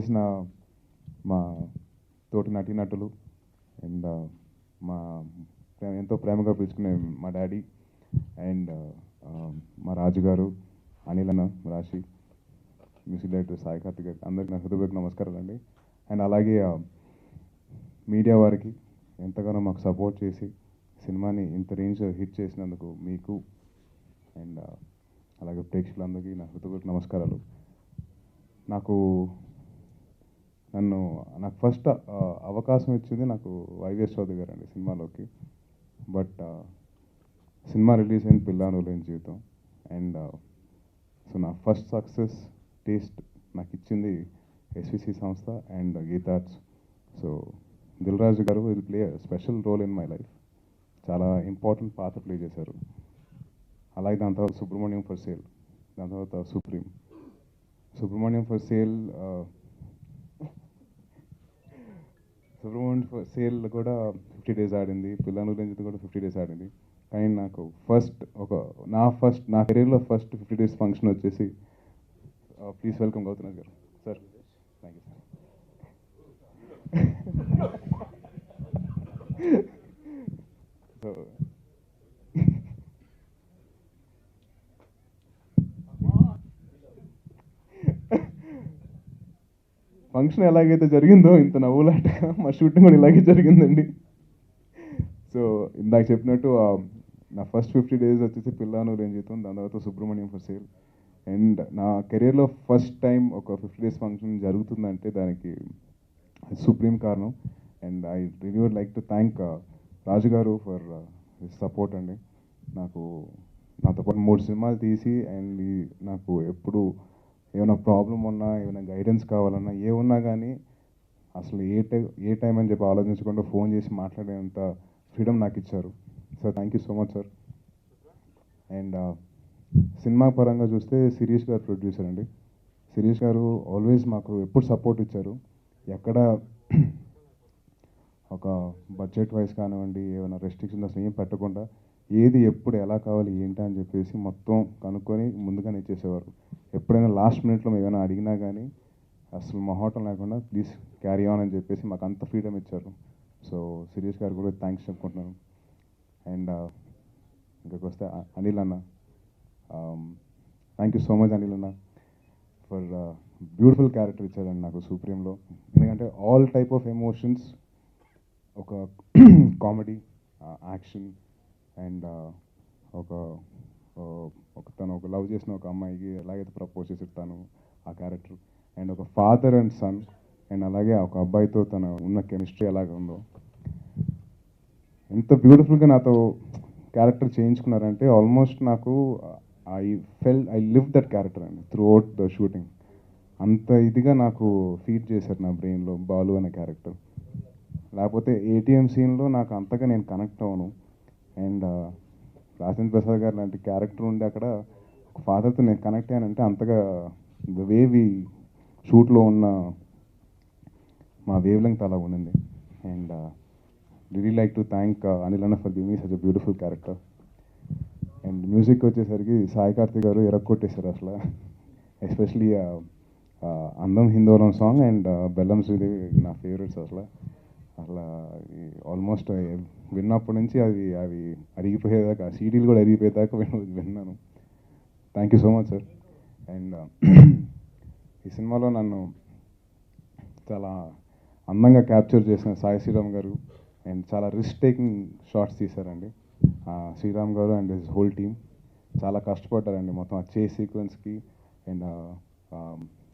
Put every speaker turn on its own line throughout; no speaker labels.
పనిచేసిన మా తోటి నటీనటులు అండ్ మా ఎంతో ప్రేమగా పిలుచుకునే మా డాడీ అండ్ మా రాజు గారు, అనిల్ అన్న, రాశి, మ్యూజిక్ డైరెక్టర్ సాయి కార్తిక్ గారు, అందరికీ నా హృదయపూర్వక నమస్కారాలు అండి. అండ్ అలాగే మీడియా వారికి ఎంతగానో మాకు సపోర్ట్ చేసి సినిమాని ఇంత రేంజ్ హిట్ చేసినందుకు మీకు అండ్ అలాగే ప్రేక్షకులందరికీ నా హృదయపూర్వక నమస్కారాలు. నాకు ఫస్ట్ అవకాశం ఇచ్చింది నాకు వైవిఎస్ చౌదరి గారు అండి సినిమాలోకి. బట్ సినిమా రిలీజ్ అయిన పిల్లానోలేని జీవితం అండ్ సో నా ఫస్ట్ సక్సెస్ టేస్ట్ నాకు ఇచ్చింది ఎస్విసి సంస్థ అండ్ గీతార్ట్స్. సో దిల్ రాజు గారు will play special role in my life. చాలా ఇంపార్టెంట్ పాత్ర ప్లే చేశారు. అలాగే దాని తర్వాత సుబ్రహ్మణ్యం ఫర్ సేల్, దాని తర్వాత సుబ్రహ్మణ్యం ఫర్ సేల్ కూడా 50 days ఆడింది. పిల్లానోలేని కూడా 50 days ఆడింది. కానీ నాకు నా కెరీర్లో ఫస్ట్ 50 days ఫంక్షన్ వచ్చేసి ప్లీజ్ వెల్కమ్ గౌతమ్ గారు sir. Thank you sir. So function ఎలాగైతే జరిగిందో ఇంత నవ్వులాటగా మా షూటింగ్ కూడా ఇలాగే జరిగిందండి. సో ఇందాక చెప్పినట్టు నా ఫస్ట్ 50 days వచ్చేసి పిల్లానోలేని జీవితం, దాని తర్వాత సుబ్రహ్మణ్యం ఫర్ సేల్. అండ్ నా కెరీర్లో ఫస్ట్ టైం ఒక 50 days ఫంక్షన్ జరుగుతుందంటే దానికి సుప్రీం కారణం. And I really would like to thank Raju garu for his support అండి. నాతో పాటు 3 సినిమాలు తీసి అండ్ నాకు ఎప్పుడు ఏమైనా ప్రాబ్లం ఉన్నా, ఏమైనా గైడెన్స్ కావాలన్నా, ఉన్నా కానీ అసలు ఏ టైం అని చెప్పి ఆలోచించకుండా ఫోన్ చేసి మాట్లాడేంత ఫ్రీడమ్ నాకు ఇచ్చారు. Sir thank you so much sir. And cinema పరంగా చూస్తే శిరీష్ గారు ప్రొడ్యూసర్ అండి. శిరీష్ గారు ఆల్వేస్ మాకు ఎప్పుడు సపోర్ట్ ఇచ్చారు. ఎక్కడ ఒక బడ్జెట్ వైజ్ కానివ్వండి, ఏమైనా రెస్ట్రిక్షన్స్ అసలు ఏం పెట్టకుండా ఏది ఎప్పుడు ఎలా కావాలి ఏంటి అని చెప్పేసి మొత్తం కనుక్కొని ముందుగానే ఇచ్చేసేవారు. ఎప్పుడైనా లాస్ట్ మినిట్లో మేము ఏమైనా అడిగినా కానీ అసలు మొహమాటం లేకుండా ప్లీజ్ క్యారీ ఆన్ అని చెప్పేసి మాకు అంత ఫ్రీడమ్ ఇచ్చారు. సో శిరీష్ గారు కూడా థ్యాంక్స్ చెప్పుకుంటున్నాను. అండ్ ఇంకొక వస్తే అనిల్ అన్న, thank you so much Anil anna for beautiful character ఇచ్చారండి నాకు సుప్రీంలో. ఎందుకంటే ఆల్ టైప్ ఆఫ్ ఎమోషన్స్, ఒక కామెడీ, యాక్షన్ అండ్ తను ఒక లవ్ చేసిన ఒక అమ్మాయికి ఎలాగైతే ప్రపోజ్ చేసిస్తాను ఆ క్యారెక్టర్, అండ్ ఒక ఫాదర్ అండ్ సన్, అండ్ అలాగే ఒక అబ్బాయితో తన ఉన్న కెమిస్ట్రీ ఎలాగ ఉందో, ఎంత బ్యూటిఫుల్గా నాతో క్యారెక్టర్ చేయించుకున్నారంటే ఆల్మోస్ట్ నాకు ఐ లివ్ దట్ క్యారెక్టర్ అండి త్రూ అవుట్ ద షూటింగ్. అంత ఇదిగా నాకు ఫీడ్ చేశారు నా బ్రెయిన్లో బాలు అనే క్యారెక్టర్. లేకపోతే ఏటీఎం సీన్లో నాకు అంతగా నేను కనెక్ట్ అవ్వను. అండ్ రాజేంద్ర ప్రసాద్ గారు లాంటి క్యారెక్టర్ ఉండి అక్కడ ఒక ఫాదర్తో నేను కనెక్ట్ అయ్యానంటే అంతగా ద వే షూట్లో ఉన్న మా వేవ్ లెంగ్త్ అలా ఉండింది. And really like to thank Anil anna for giving me such a beautiful character. And music వచ్చేసరికి సాయి కార్తిక్ గారు ఎరక్కొట్టేశారు అసలు. ఎస్పెషలీ అందం హిందోళం సాంగ్ అండ్ బెల్లం శ్రీదేవి నా ఫేవరెట్స్ అసలు. ఆల్మోస్ట్ విన్నప్పటి నుంచి అవి అరిగిపోయేదాకా, సీడీలు కూడా అరిగిపోయేదాకా విన్నాను. Thank you so much sir. And ఈ సినిమాలో నన్ను చాలా అందంగా క్యాప్చర్ చేసిన సాయి శ్రీరామ్ గారు అండ్ చాలా రిస్క్ టేకింగ్ షాట్స్ తీశారండి. శ్రీరామ్ గారు అండ్ హిస్ హోల్ టీమ్ చాలా కష్టపడ్డారండి మొత్తం ఆ చేస్ సీక్వెన్స్కి. అండ్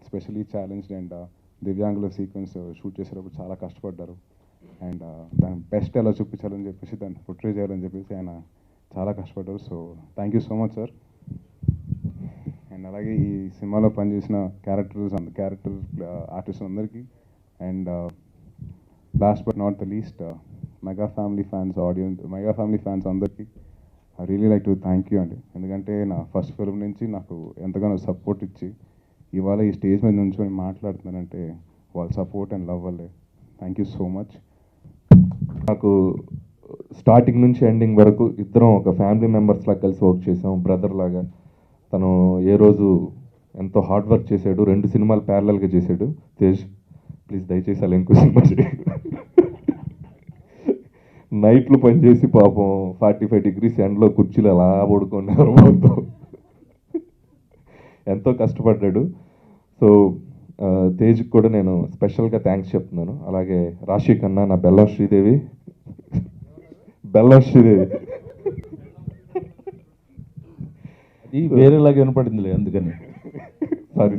స్పెషలీ ఛాలెంజ్డ్ అండ్ దివ్యాంగుల సీక్వెన్స్ షూట్ చేసేటప్పుడు చాలా కష్టపడ్డారు. అండ్ దాని బెస్ట్ ఎలా చూపించాలని చెప్పేసి దాన్ని పోర్ట్రే చేయాలని చెప్పేసి ఆయన చాలా కష్టపడ్డారు. So thank you so much sir. And అలాగే ఈ సినిమాలో పనిచేసిన క్యారెక్టర్ ఆర్టిస్ట్ అందరికీ and last but not the least mega family fans అందరికీ I really like to thank you అండి. ఎందుకంటే నా ఫస్ట్ ఫిల్మ్ నుంచి నాకు ఎంతగానో సపోర్ట్ ఇచ్చి ఇవాళ ఈ స్టేజ్ మీద నుంచొని మాట్లాడుతున్నానంటే వాళ్ళ సపోర్ట్ అండ్ లవ్ వల్లే. Thank you so much.
నాకు స్టార్టింగ్ నుంచి ఎండింగ్ వరకు ఇద్దరం ఒక ఫ్యామిలీ మెంబర్స్ లాగా కలిసి వర్క్ చేసాం, బ్రదర్ లాగా. తను ఏ రోజు ఎంతో హార్డ్ వర్క్ చేశాడు, 2 సినిమాలు ప్యారలల్గా చేశాడు తేజ్. ప్లీజ్ దయచేసి అలా ఇంకో సినిమా చేయి. నైట్లు పనిచేసి పాపం 45 degrees ఎండలో కుర్చీలు అలా పడుకున్నారు మొత్తం. ఎంతో కష్టపడ్డాడు. సో తేజ్కి కూడా నేను స్పెషల్గా థ్యాంక్స్ చెప్తున్నాను. అలాగే రాశి కన్నా, నా బెల్లం శ్రీదేవి
అది వేరేలాగా వినపడిందిలే అందుకని.
సారీ.